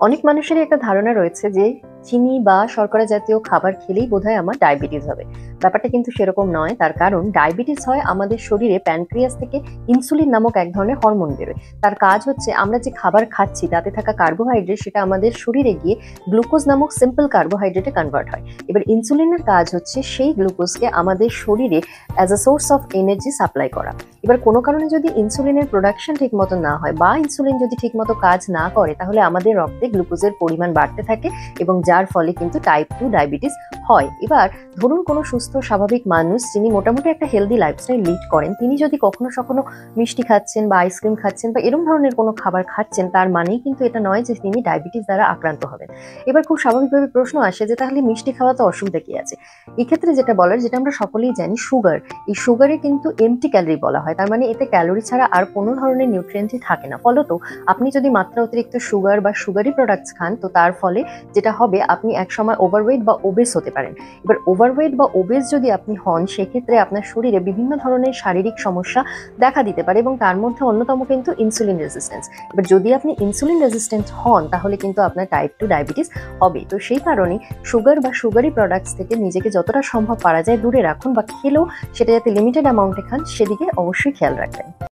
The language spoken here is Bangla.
অনেক মানুষেরই একটা ধারণা রয়েছে যে চিনি বা শর্করা জাতীয় খাবার খেলেই বোধহয় আমার ডায়াবেটিস হবে। ব্যাপারটা কিন্তু সেরকম নয়। তার কারণ ডায়াবেটিস হয় আমাদের শরীরে প্যানক্রিয়াস থেকে ইনসুলিন নামক এক ধরনের হরমোন বেরোয়। তার কাজ হচ্ছে আমরা যে খাবার খাচ্ছি তাতে থাকা কার্বোহাইড্রেট সেটা আমাদের শরীরে গিয়ে গ্লুকোজ নামক সিম্পল কার্বোহাইড্রেটে কনভার্ট হয়। এবার ইনসুলিনের কাজ হচ্ছে সেই গ্লুকোজকে আমাদের শরীরে as a source of energy supply করা। এবার কোনো কারণে যদি ইনসুলিনের প্রোডাকশন ঠিক মতো না হয় বা ইনসুলিন যদি ঠিক মতো কাজ না করে, তাহলে আমাদের রক্তে গ্লুকোজের পরিমাণ বাড়তে থাকে এবং যার ফলে কিন্তু টাইপ 2 ডায়াবেটিস হয়। এবার ধরুন কোনো সুস্থ স্বাভাবিক মানুষ যিনি মোটামুটি একটা হেলদি লাইফস্টাইল লিড করেন, তিনি যদি কখনো সখনো মিষ্টি খাচ্ছেন বা আইসক্রিম খাচ্ছেন বা এরকম ধরনের কোনো খাবার খাচ্ছেন, তার মানেই কিন্তু এটা নয় যে তিনি ডায়াবেটিস দ্বারা আক্রান্ত হবেন। এবার খুব স্বাভাবিকভাবে প্রশ্ন আসে যে তাহলে মিষ্টি খাওয়া তো অসুবিধা কি আছে? এক্ষেত্রে যেটা বলার, যেটা আমরা সকলেই জানি, সুগার, এই সুগারে কিন্তু এমটি ক্যালোরি বলা হয়। তার মানে এতে ক্যালোরি ছাড়া আর কোনো ধরনের নিউট্রিয়েন্টই থাকে না। ফলত আপনি যদি মাত্রা অতিরিক্ত সুগার বা সুগারি প্রোডাক্টস খান, তো তার ফলে যেটা হবে আপনি একসময় ওভারওয়েট বা ওবেস হতে পারেন। এবার ওভারওয়েট বা ওবেস যদি আপনি হন, সেক্ষেত্রে আপনার শরীরে বিভিন্ন ধরনের শারীরিক সমস্যা দেখা দিতে পারে এবং তার মধ্যে অন্যতম কিন্তু ইনসুলিন রেজিস্ট্যান্স। এবার যদি আপনি ইনসুলিন রেজিস্ট্যান্ট হন, তাহলে কিন্তু আপনার টাইপ 2 ডায়াবেটিস হবে। তো সেই কারণে সুগার বা সুগারি প্রোডাক্টস থেকে নিজেকে যতটা সম্ভব পারা যায় দূরে রাখুন, বা খেলেও সেটা যাতে লিমিটেড অ্যামাউন্টে খান সেদিকে অবশ্যই খেয়াল রাখবেন।